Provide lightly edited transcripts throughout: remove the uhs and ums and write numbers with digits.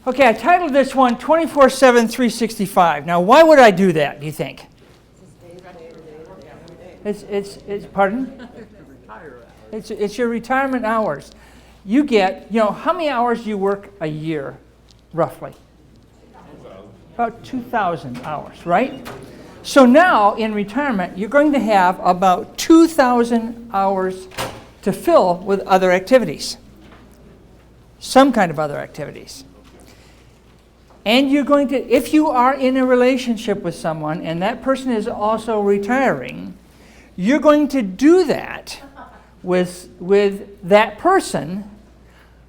Okay, I titled this one 24/7, 365. Now, why would I do that, do you think? It's pardon? It's your retirement hours. You get, how many hours do you work a year, roughly? About 2,000 hours, right? So now, in retirement, you're going to have about 2,000 hours to fill with other activities. Some kind of other activities. And you're going to, if you are in a relationship with someone and that person is also retiring, you're going to do that with that person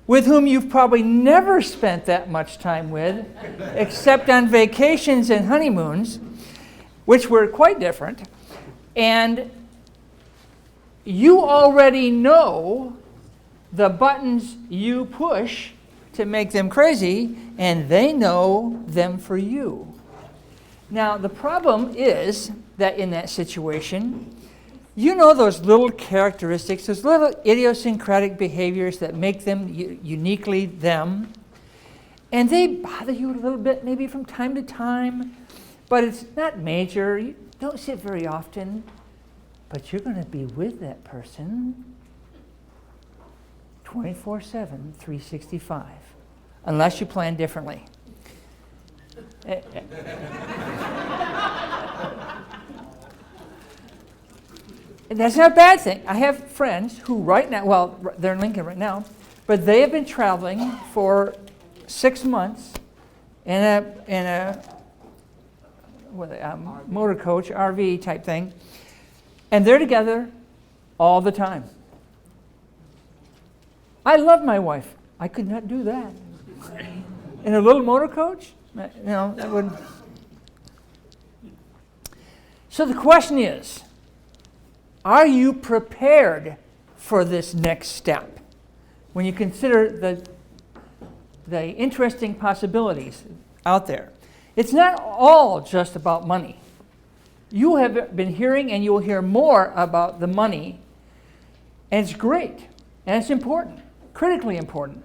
with whom you've probably never spent that much time with, except on vacations and honeymoons, which were quite different. And you already know the buttons you push to make them crazy, and they know them for you. Now, the problem is that in that situation, you know those little characteristics, those little idiosyncratic behaviors that make them uniquely them, and they bother you a little bit maybe from time to time, but it's not major. You don't see it very often, but you're going to be with that person 24/7, 365, unless you plan differently. And that's not a bad thing. I have friends who right now, well, they're in Lincoln right now, but they have been traveling for 6 months in a motor coach, RV type thing, and they're together all the time. I love my wife. I could not do that. In a little motor coach? That would. So the question is, are you prepared for this next step? When you consider the interesting possibilities out there. It's not all just about money. You have been hearing, and you will hear more about the money, and it's great, and it's important, critically important.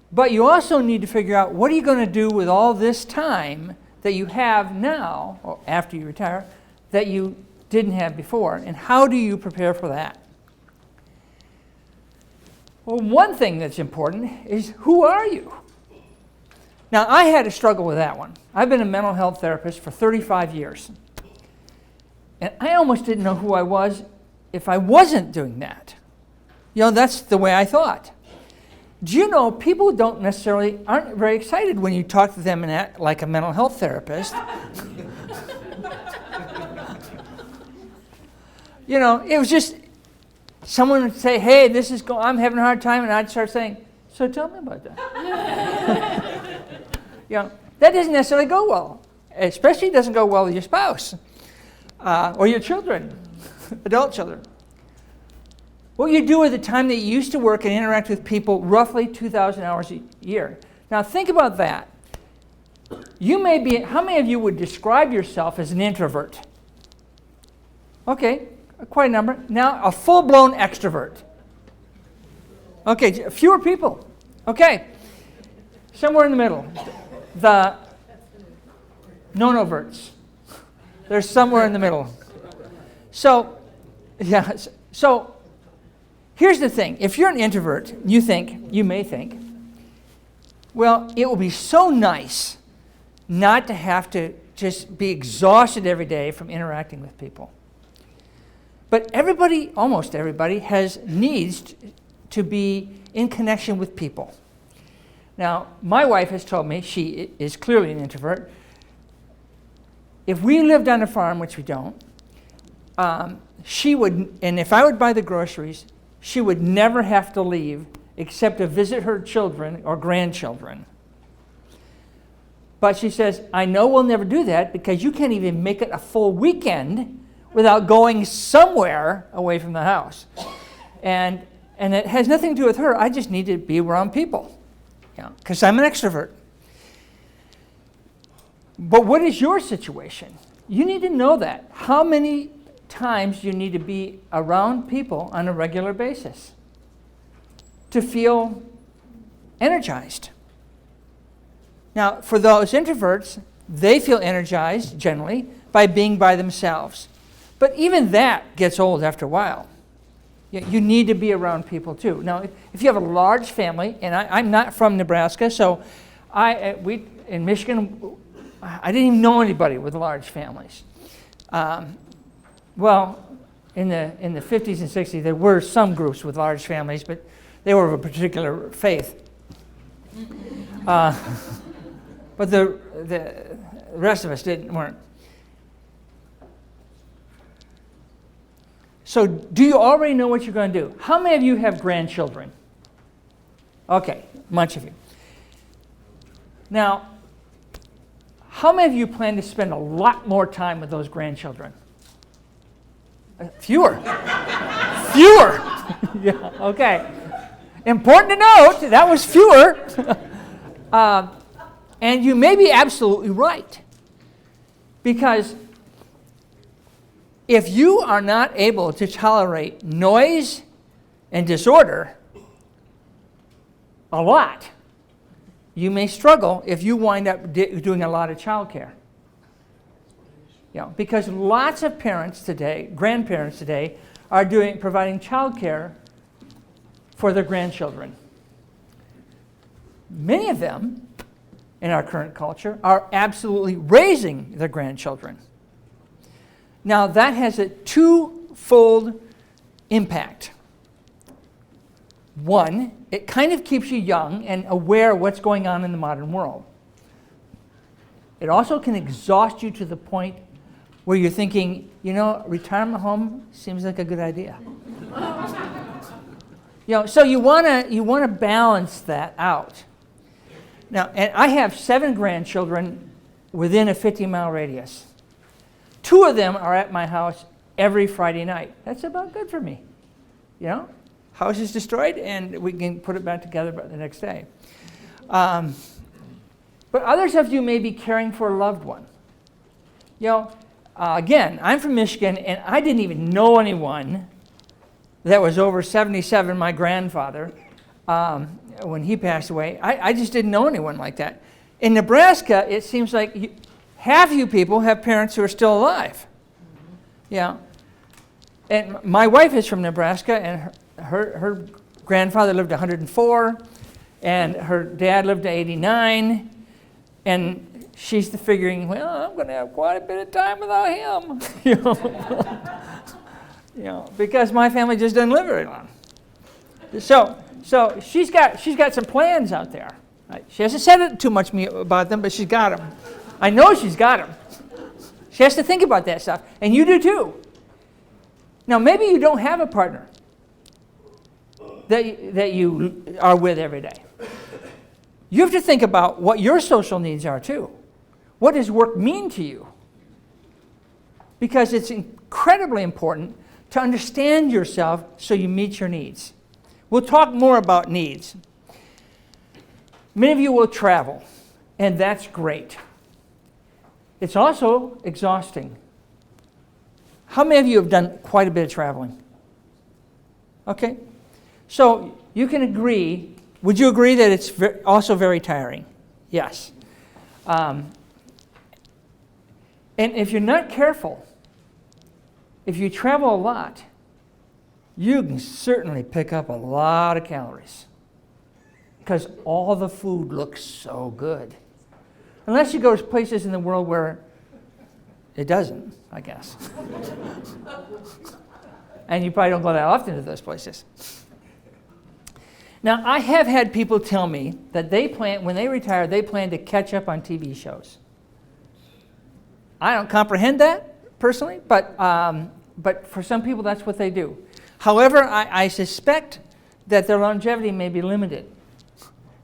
But you also need to figure out, what are you going to do with all this time that you have now, or after you retire, that you didn't have before, and how do you prepare for that? Well, one thing that's important is, who are you? Now, I had a struggle with that one. I've been a mental health therapist for 35 years. And I almost didn't know who I was if I wasn't doing that. That's the way I thought. Do you know, people aren't very excited when you talk to them like a mental health therapist. It was just, someone would say, hey, I'm having a hard time, and I'd start saying, so tell me about that. That doesn't necessarily go well. Especially doesn't go well with your spouse or your children, adult children. What you do with the time that you used to work and interact with people, roughly 2,000 hours a year. Now think about that. How many of you would describe yourself as an introvert? Okay, quite a number. Now a full-blown extrovert. Okay, fewer people. Okay, somewhere in the middle. The no-noverts. They're somewhere in the middle. So here's the thing. If you're an introvert, you may think, well, it will be so nice not to have to just be exhausted every day from interacting with people. But almost everybody, has needs to be in connection with people. Now, my wife has told me, she is clearly an introvert. If we lived on a farm, which we don't, she would, and if I would buy the groceries, she would never have to leave except to visit her children or grandchildren. But she says, I know we'll never do that because you can't even make it a full weekend without going somewhere away from the house. And it has nothing to do with her. I just need to be around people, because I'm an extrovert. But what is your situation? You need to know that. How many times you need to be around people on a regular basis to feel energized? Now, for those introverts, they feel energized, generally, by being by themselves. But even that gets old after a while. You need to be around people, too. Now, if you have a large family, and I'm not from Nebraska, so in Michigan, I didn't even know anybody with large families. Well, in the 50s and 60s, there were some groups with large families, but they were of a particular faith. But the rest of us weren't. So do you already know what you're going to do? How many of you have grandchildren? Okay, a bunch of you. Now, how many of you plan to spend a lot more time with those grandchildren? Fewer. Fewer. Yeah, okay. Important to note, that was fewer. And you may be absolutely right. Because if you are not able to tolerate noise and disorder a lot, you may struggle if you wind up doing a lot of childcare. Because lots of parents today, grandparents today, are providing childcare for their grandchildren. Many of them, in our current culture, are absolutely raising their grandchildren. Now, that has a twofold impact. One, it kind of keeps you young and aware of what's going on in the modern world. It also can exhaust you to the point where you're thinking, retirement home seems like a good idea. So you want to balance that out. Now, and I have 7 grandchildren within a 50-mile radius. 2 of them are at my house every Friday night. That's about good for me. House is destroyed, and we can put it back together by the next day. But others of you may be caring for a loved one. Again, I'm from Michigan, and I didn't even know anyone that was over 77, my grandfather, when he passed away. I just didn't know anyone like that. In Nebraska, it seems like half you people have parents who are still alive. Yeah. And my wife is from Nebraska, and her grandfather lived 104, and her dad lived to 89, and she's figuring, well, I'm going to have quite a bit of time without him, because my family just doesn't live very long. So she's got some plans out there. Right? She hasn't said too much to me about them, but she's got them. I know she's got them. She has to think about that stuff, and you do too. Now, maybe you don't have a partner that you are with every day. You have to think about what your social needs are too. What does work mean to you? Because it's incredibly important to understand yourself so you meet your needs. We'll talk more about needs. Many of you will travel, and that's great. It's also exhausting. How many of you have done quite a bit of traveling? Okay. So you can agree, would you agree that it's also very tiring? Yes. And if you're not careful, if you travel a lot, you can certainly pick up a lot of calories because all the food looks so good. Unless you go to places in the world where it doesn't, I guess. And you probably don't go that often to those places. Now, I have had people tell me that when they retire, they plan to catch up on TV shows. I don't comprehend that personally, but for some people, that's what they do. However, I suspect that their longevity may be limited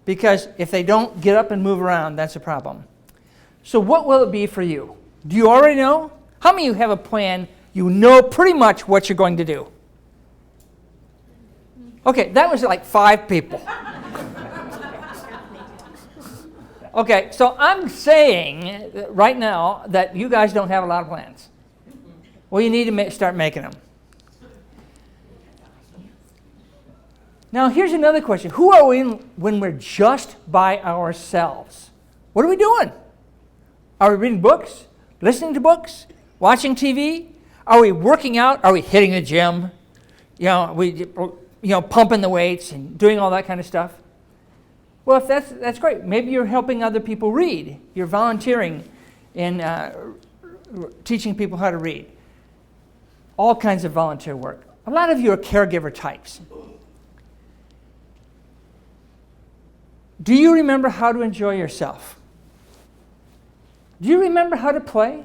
because if they don't get up and move around, that's a problem. So what will it be for you? Do you already know? How many of you have a plan? You know pretty much what you're going to do. Okay, that was like 5 people. Okay, so I'm saying right now that you guys don't have a lot of plans. Well, you need to start making them. Now, here's another question. Who are we when we're just by ourselves? What are we doing? Are we reading books? Listening to books? Watching TV? Are we working out? Are we hitting the gym? Pumping the weights and doing all that kind of stuff? Well, if that's great. Maybe you're helping other people read. You're volunteering in teaching people how to read. All kinds of volunteer work. A lot of you are caregiver types. Do you remember how to enjoy yourself? Do you remember how to play?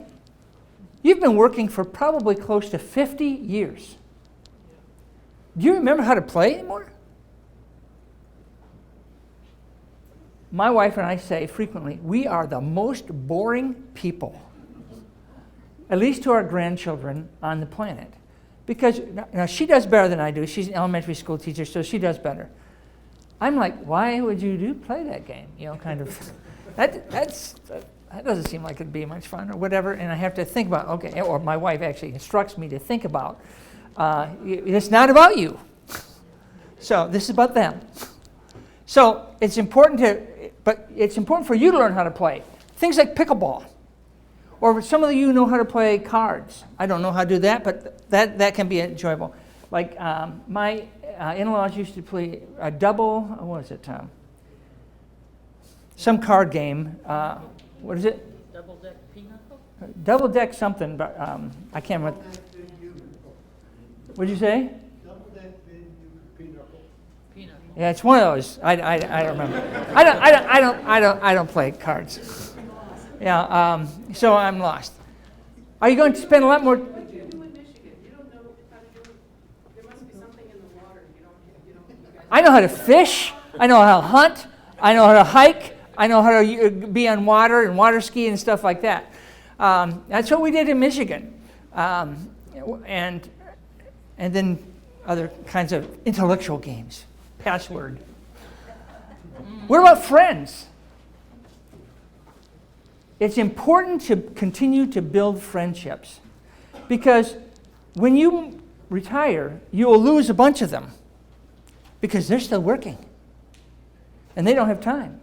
You've been working for probably close to 50 years. Do you remember how to play anymore? My wife and I say frequently, we are the most boring people, at least to our grandchildren on the planet. Because now she does better than I do. She's an elementary school teacher, so she does better. I'm like, why would you play that game? Kind of. That doesn't seem like it'd be much fun or whatever. And I have to think about, okay, or my wife actually instructs me to think about, it's not about you. So this is about them. So it's important for you to learn how to play. Things like pickleball. Or some of you know how to play cards. I don't know how to do that, but that can be enjoyable. Like my in-laws used to play a double, what was it? Some card game. What is it? Double deck pinochle? Double deck something, but I can't remember. What did you say? Double deck pinochle. Yeah, it's one of those. I don't remember. I don't play cards. Yeah, so I'm lost. Are you going to spend a lot more? What do you do in Michigan? You don't know how to do it. There must be something in the water. You don't. I know how to fish. I know how to hunt. I know how to hike. I know how to be on water and water ski and stuff like that. That's what we did in Michigan, and then other kinds of intellectual games. Password. What about friends? It's important to continue to build friendships, because when you retire, you will lose a bunch of them because they're still working and they don't have time.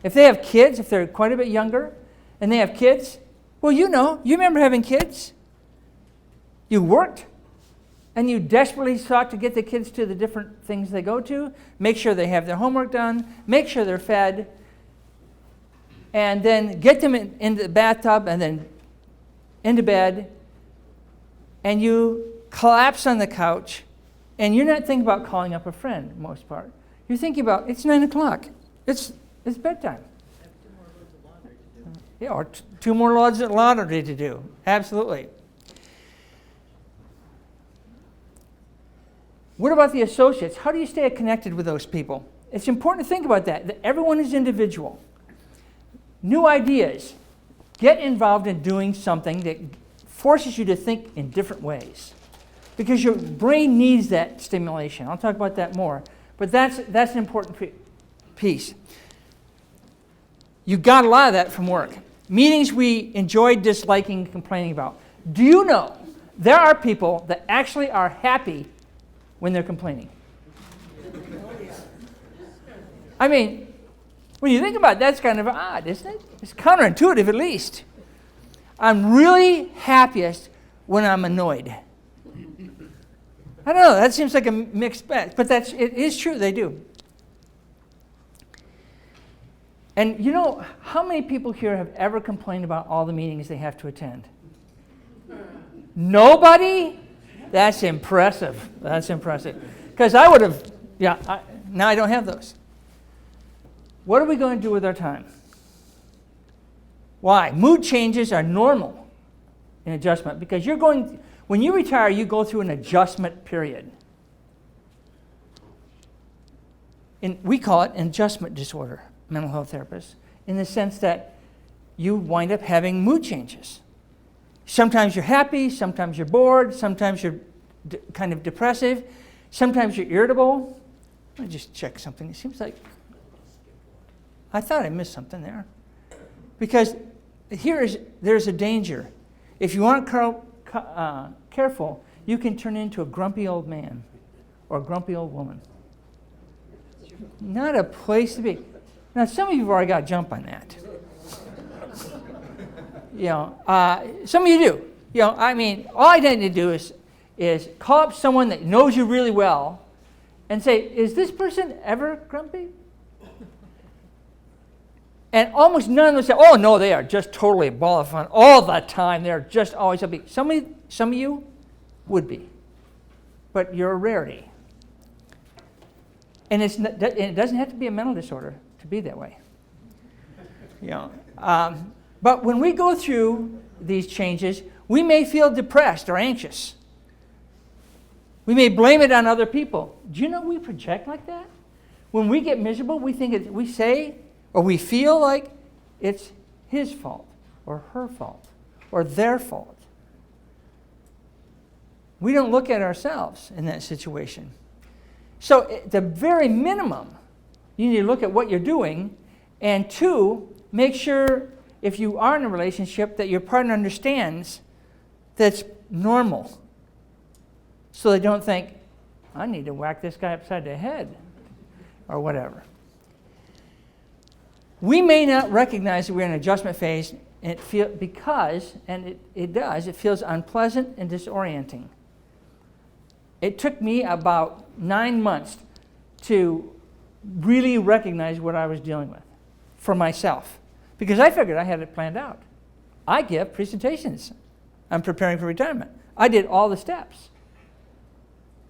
If they have kids, if they're quite a bit younger and they have kids, well, you remember having kids. You worked and you desperately sought to get the kids to the different things they go to, make sure they have their homework done, make sure they're fed, and then get them into the bathtub and then into bed, and you collapse on the couch, and you're not thinking about calling up a friend, most part. You're thinking about, it's 9 o'clock. It's bedtime. Yeah, or two more loads of laundry to do. Absolutely. What about the associates? How do you stay connected with those people? It's important to think about that everyone is individual. New ideas. Get involved in doing something that forces you to think in different ways, because your brain needs that stimulation. I'll talk about that more, but that's an important piece. You got a lot of that from work. Meetings we enjoy disliking, complaining about. Do you know there are people that actually are happy when they're complaining? I mean, when you think about it, that's kind of odd, isn't it? It's counterintuitive, at least. I'm really happiest when I'm annoyed. I don't know, that seems like a mixed bag, but it is true, they do. And you know, how many people here have ever complained about all the meetings they have to attend? Nobody? That's impressive. That's impressive. Because I would have, now I don't have those. What are we going to do with our time? Why? Mood changes are normal in adjustment, because when you retire, you go through an adjustment period. We call it an adjustment disorder, mental health therapists, in the sense that you wind up having mood changes. Sometimes you're happy, sometimes you're bored, sometimes you're kind of depressive, sometimes you're irritable. Let me just check something. It seems like I thought I missed something there. Because there's a danger. If you aren't careful, you can turn into a grumpy old man or a grumpy old woman. Not a place to be. Now, some of you have already got to jump on that. Some of you do. I mean, all I need to do is call up someone that knows you really well and say, is this person ever grumpy? And almost none of them say, oh, no, they are just totally a ball of fun all the time. They're just always happy. Some of you would be, but you're a rarity. And it doesn't have to be a mental disorder to be that way. But when we go through these changes, we may feel depressed or anxious. We may blame it on other people. Do you know we project like that? When we get miserable, we say or we feel like it's his fault or her fault or their fault. We don't look at ourselves in that situation. So at the very minimum, you need to look at what you're doing, and 2, make sure if you are in a relationship that your partner understands that's normal. So they don't think, I need to whack this guy upside the head or whatever. We may not recognize that we're in an adjustment phase and it feels unpleasant and disorienting. It took me about 9 months to really recognize what I was dealing with for myself, because I figured I had it planned out. I give presentations. I'm preparing for retirement. I did all the steps.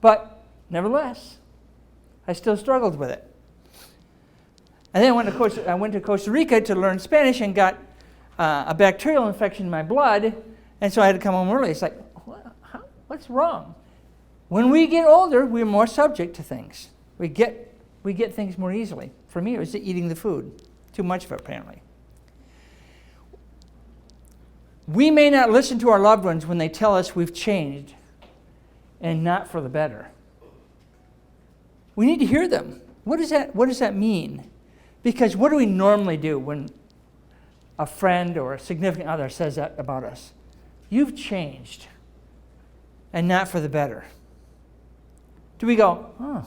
But nevertheless, I still struggled with it. And then I went to Costa Rica to learn Spanish and got a bacterial infection in my blood, and so I had to come home early. It's like, what's wrong? When we get older, we're more subject to things. We get things more easily. For me, it was eating the food. Too much of it, apparently. We may not listen to our loved ones when they tell us we've changed and not for the better. We need to hear them. What does that mean? Because what do we normally do when a friend or a significant other says that about us? You've changed and not for the better. Do we go, oh,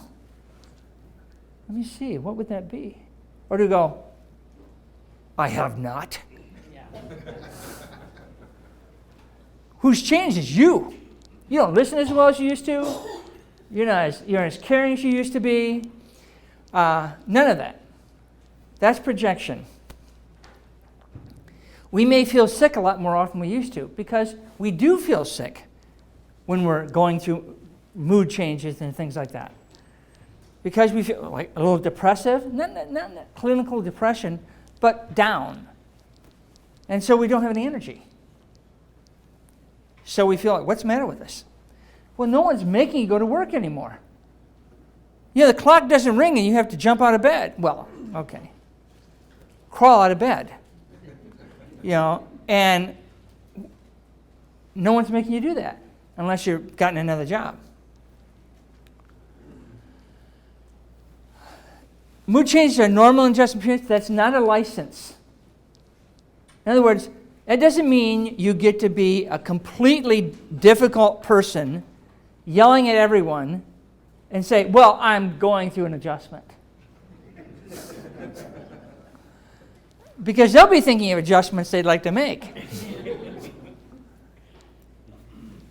let me see, what would that be? Or do we go, I have not? Yeah. Who's changed is you. You don't listen as well as you used to. You're not as caring as you used to be. None of that. That's projection. We may feel sick a lot more often than we used to, because we do feel sick when we're going through mood changes and things like that. Because we feel like a little depressive, not clinical depression, but down. And so we don't have any energy. So we feel like, what's the matter with us? Well, no one's making you go to work anymore. The clock doesn't ring and you have to jump out of bed. Well, okay. Crawl out of bed. And no one's making you do that unless you've gotten another job. Mood changes are normal adjustment periods. That's not a license. In other words, that doesn't mean you get to be a completely difficult person yelling at everyone and say, well, I'm going through an adjustment. Because they'll be thinking of adjustments they'd like to make.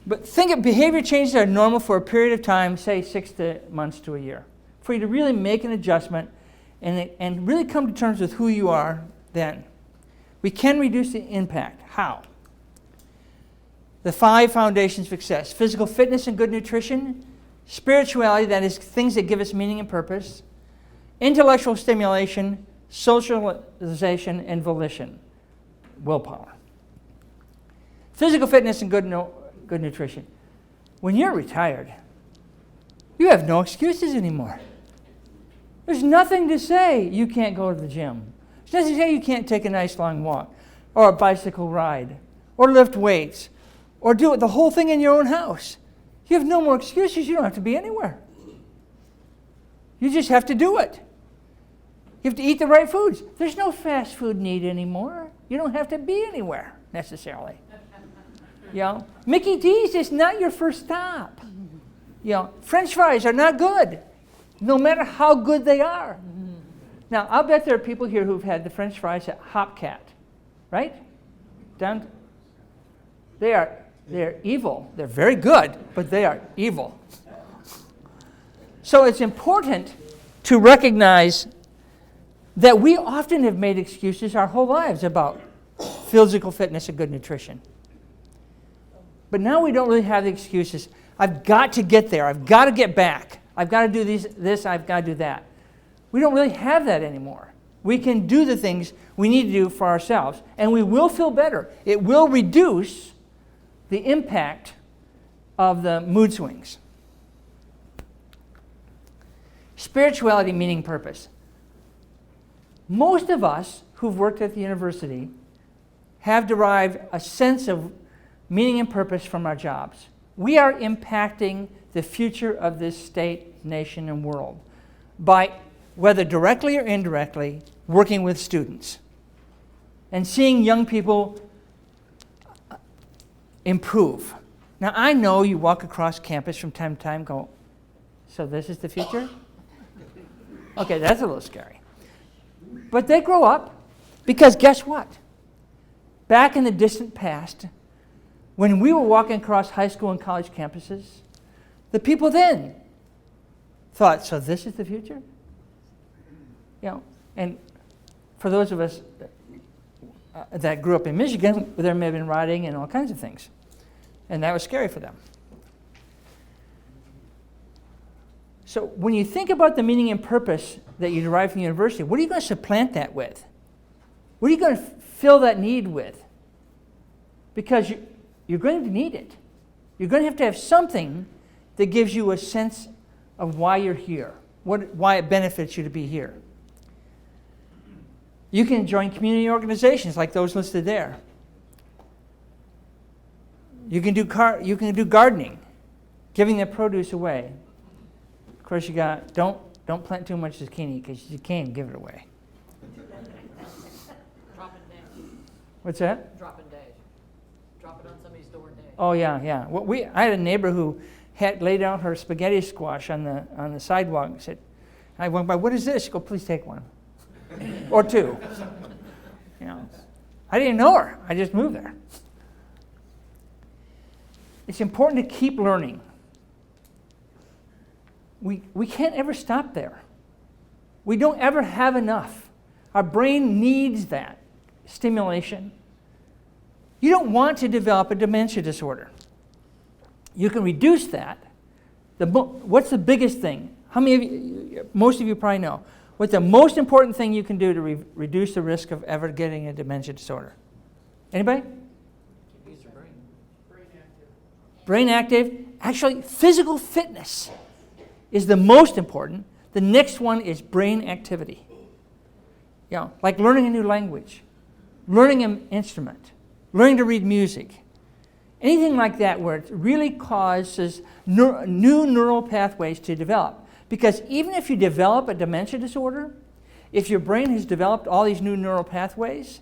But think of behavior changes are normal for a period of time, say 6 months to a year, for you to really make an adjustment and really come to terms with who you are then. We can reduce the impact. How? The 5 foundations of success: physical fitness and good nutrition, spirituality, that is things that give us meaning and purpose, intellectual stimulation, socialization, and volition, willpower. Physical fitness and good nutrition. When you're retired, you have no excuses anymore. There's nothing to say you can't go to the gym. There's nothing to say you can't take a nice long walk or a bicycle ride or lift weights or do the whole thing in your own house. You have no more excuses. You don't have to be anywhere. You just have to do it. You have to eat the right foods. There's no fast food need anymore. You don't have to be anywhere necessarily. Mickey D's is not your first stop. French fries are not good, no matter how good they are. Now, I'll bet there are people here who've had the French fries at Hopcat, right? They're evil. They're very good, but they are evil. So it's important to recognize that we often have made excuses our whole lives about physical fitness and good nutrition. But now we don't really have the excuses. I've got to get there. I've got to get back. I've got to do this. I've got to do that. We don't really have that anymore. We can do the things we need to do for ourselves, and we will feel better. It will reduce the impact of the mood swings. Spirituality, meaning, purpose. Most of us who've worked at the university have derived a sense of meaning and purpose from our jobs. We are impacting the future of this state, nation, and world by, whether directly or indirectly, working with students and seeing young people improve. Now, I know you walk across campus from time to time and go, so this is the future? Okay, that's a little scary. But they grow up because guess what? Back in the distant past, when we were walking across high school and college campuses, the people then thought, so this is the future? You know, and for those of us that grew up in Michigan, there may have been rioting and all kinds of things. And that was scary for them. So when you think about the meaning and purpose that you derive from the university, what are you going to supplant that with? What are you going to fill that need with? Because you're going to need it. You're going to have something that gives you a sense of why you're here, why it benefits you to be here. You can join community organizations like those listed there. You can do gardening, giving the produce away. Of course, you got don't plant too much zucchini because you can't give it away. Drop it down. What's that? Drop it dash. Drop it on somebody's door and dash. Oh yeah. Well, I had a neighbor who had laid out her spaghetti squash on the sidewalk and said, I went by, what is this? She go, please take one. Or two. You know, I didn't know her. I just moved there. It's important to keep learning. We can't ever stop there. We don't ever have enough. Our brain needs that stimulation. You don't want to develop a dementia disorder. You can reduce that. What's the biggest thing? How many of you, most of you probably know, what's the most important thing you can do to reduce the risk of ever getting a dementia disorder? Anybody? Use your brain. Brain active. Actually, physical fitness is the most important. The next one is brain activity. You know, like learning a new language, learning an instrument, learning to read music. Anything like that where it really causes new neural pathways to develop. Because even if you develop a dementia disorder, if your brain has developed all these new neural pathways,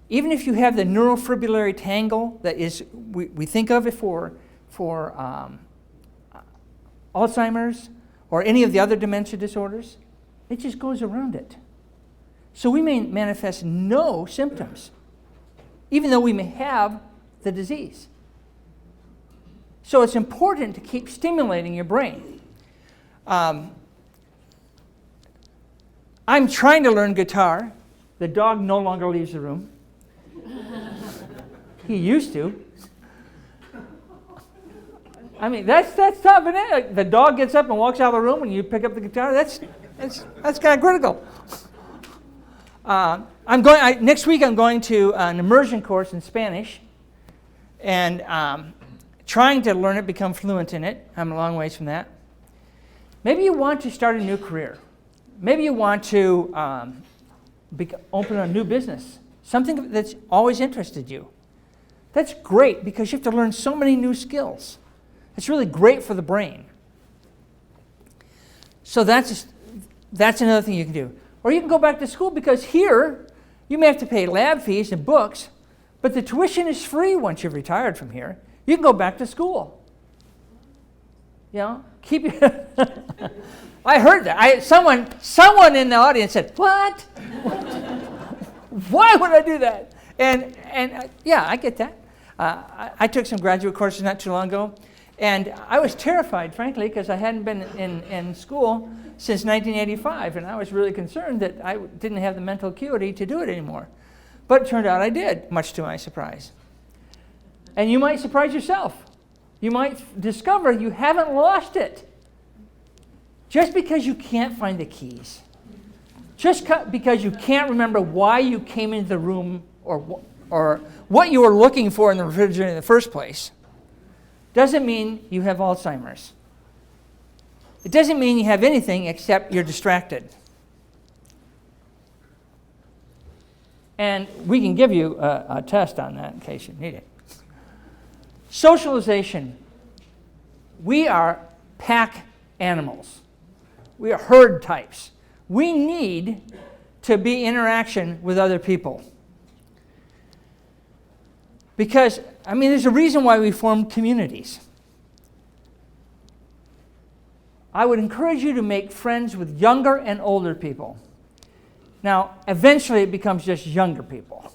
even if you have the neurofibrillary tangle that is, we think of it for Alzheimer's or any of the other dementia disorders, it just goes around it. So we may manifest no symptoms, even though we may have the disease. So it's important to keep stimulating your brain. I'm trying to learn guitar. The dog no longer leaves the room. He used to. I mean, that's tough, isn't it? Like, the dog gets up and walks out of the room when you pick up the guitar. That's kind of critical. Next week I'm going to an immersion course in Spanish, and trying to learn it, become fluent in it. I'm a long ways from that. Maybe you want to start a new career. Maybe you want to open a new business, something that's always interested you. That's great because you have to learn so many new skills. It's really great for the brain. So that's another thing you can do. Or you can go back to school because here you may have to pay lab fees and books, but the tuition is free once you've retired from here. You can go back to school. You know, keep your I heard that. Someone in the audience said, "What? Why would I do that?" And yeah, I get that. I took some graduate courses not too long ago, and I was terrified, frankly, because I hadn't been in school since 1985, and I was really concerned that I didn't have the mental acuity to do it anymore. But it turned out I did, much to my surprise. And you might surprise yourself. You might discover you haven't lost it. Just because you can't find the keys. Just because you can't remember why you came into the room or what you were looking for in the refrigerator in the first place, doesn't mean you have Alzheimer's. It doesn't mean you have anything except you're distracted. And we can give you a test on that in case you need it. Socialization. We are pack animals. We are herd types. We need to be in interaction with other people. Because, there's a reason why we form communities. I would encourage you to make friends with younger and older people. Now, eventually it becomes just younger people.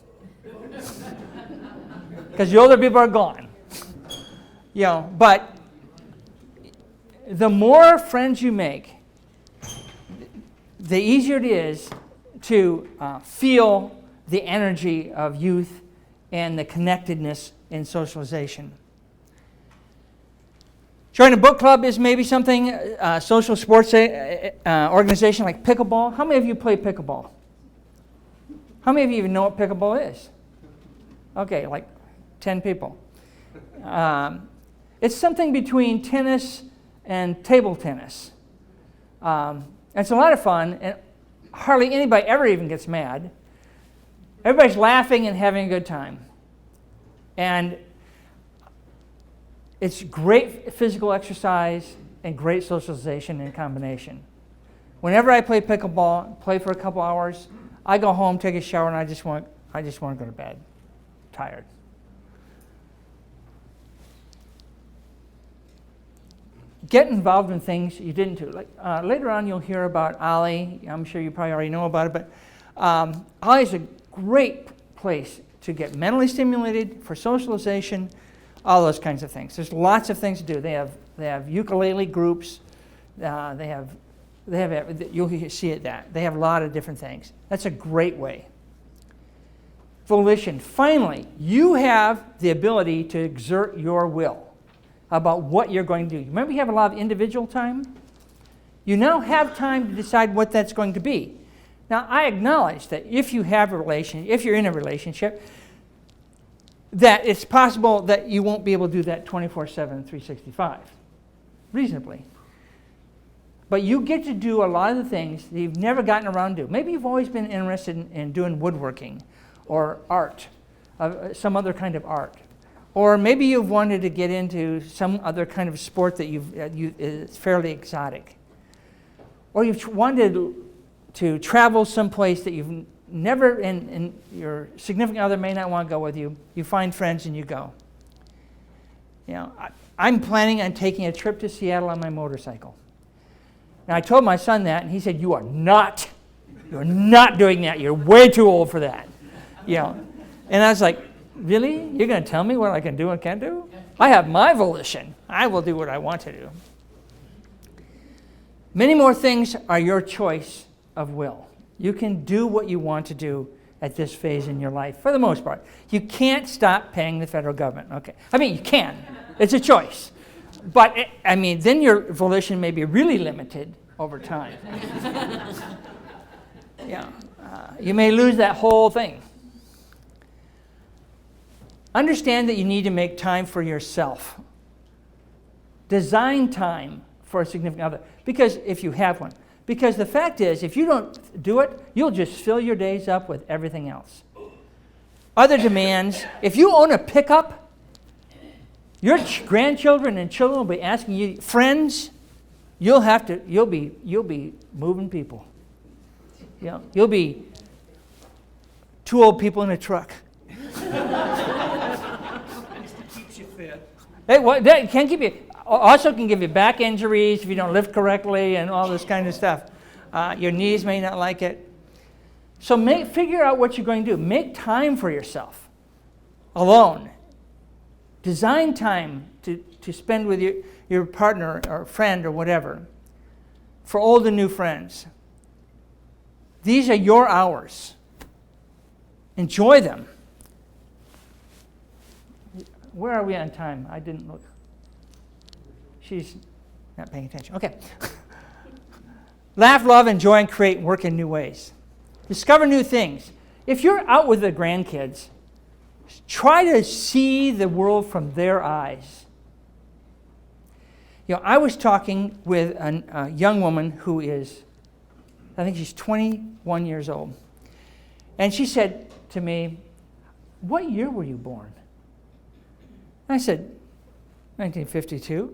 Because the older people are gone. But the more friends you make, the easier it is to feel the energy of youth and the connectedness in socialization. Join a book club is maybe something, social sports organization like pickleball. How many of you play pickleball? How many of you even know what pickleball is? Okay, like 10 people. It's something between tennis and table tennis. It's a lot of fun, and hardly anybody ever even gets mad. Everybody's laughing and having a good time. And it's great physical exercise and great socialization in combination. Whenever I play pickleball, play for a couple hours, I go home, take a shower, and I just want to go to bed, tired. Get involved in things you didn't do. Like later on, you'll hear about Ollie. I'm sure you probably already know about it, but Ollie is a great place to get mentally stimulated for socialization, all those kinds of things. There's lots of things to do. They have ukulele groups. You'll see it that they have a lot of different things. That's a great way. Volition. Finally, you have the ability to exert your will about what you're going to do. Remember, you have a lot of individual time? You now have time to decide what that's going to be. Now, I acknowledge that if you're in a relationship, that it's possible that you won't be able to do that 24/7, 365, reasonably. But you get to do a lot of the things that you've never gotten around to. Maybe you've always been interested in doing woodworking or art, some other kind of art. Or maybe you've wanted to get into some other kind of sport that is fairly exotic. Or you've wanted to travel someplace that you've never, and your significant other may not want to go with you. You find friends and you go. I'm planning on taking a trip to Seattle on my motorcycle. Now, I told my son that, and he said, you're not doing that. You're way too old for that. And I was like, really? You're going to tell me what I can do and can't do? I have my volition. I will do what I want to do. Many more things are your choice of will. You can do what you want to do at this phase in your life, for the most part. You can't stop paying the federal government. Okay. You can. It's a choice. But, then your volition may be really limited over time. You may lose that whole thing. Understand that you need to make time for yourself. Design time for a significant other, because if you have one. Because the fact is, if you don't do it, you'll just fill your days up with everything else. Other demands. If you own a pickup, your grandchildren and children will be asking you, friends, you'll be moving people. You'll be two old people in a truck. Keeps you fit. That can keep you. Also can give you back injuries if you don't lift correctly and all this kind of stuff. Your knees may not like it. So figure out what you're going to do. Make time for yourself alone. Design time to spend with your partner or friend or whatever. For old and new friends. These are your hours. Enjoy them. Where are we on time? I didn't look. She's not paying attention. Okay. Laugh, love, enjoy, and create, work in new ways. Discover new things. If you're out with the grandkids, try to see the world from their eyes. You know, I was talking with a young woman who is, I think she's 21 years old. And she said to me, "What year were you born?" I said, 1952.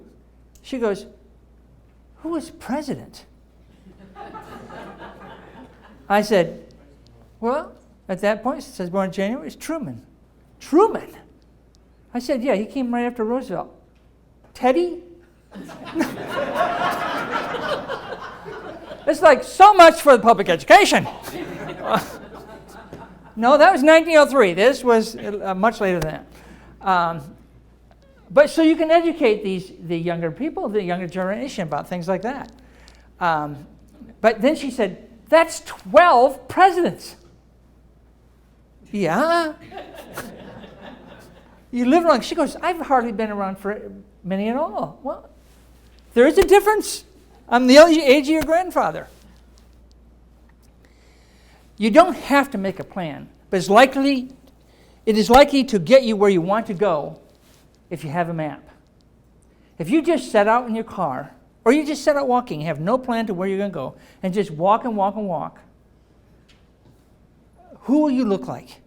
She goes, "Who was president?" I said, "Well, at that point," it says born in January, it's Truman. Truman? I said, "Yeah, he came right after Roosevelt." Teddy? It's like so much for the public education. No, that was 1903. This was much later than that. But so you can educate the younger people, the younger generation about things like that. But then she said, "That's 12 presidents." Yeah. You live long. She goes, "I've hardly been around for many at all." Well, there is a difference. I'm the age of your grandfather. You don't have to make a plan, but it is likely to get you where you want to go if you have a map. If you just set out in your car, or you just set out walking, have no plan to where you're going to go, and just walk and walk and walk, who will you look like?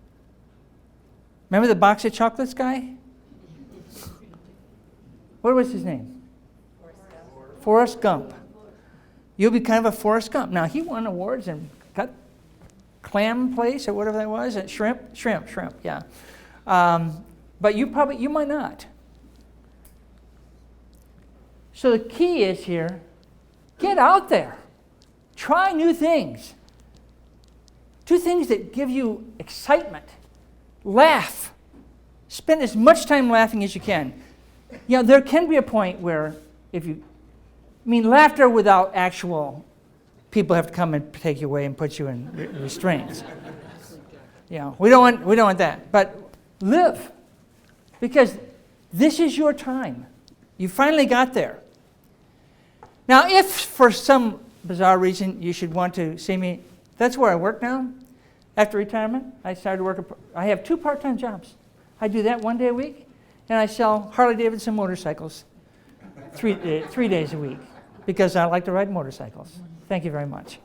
Remember the box of chocolates guy? What was his name? Forrest Gump. You'll be kind of a Forrest Gump. Now, he won awards and got clam place or whatever that was. Shrimp, yeah. But you might not. So the key is here, get out there. Try new things. Do things that give you excitement. Laugh. Spend as much time laughing as you can. You know, there can be a point where laughter without actual people have to come and take you away and put you in restraints. You know, we don't want that. But live. Because this is your time. You finally got there. Now, if for some bizarre reason you should want to see me, that's where I work now. After retirement, I started working. I have 2 part-time jobs. I do that 1 day a week, and I sell Harley-Davidson motorcycles 3 days a week because I like to ride motorcycles. Thank you very much.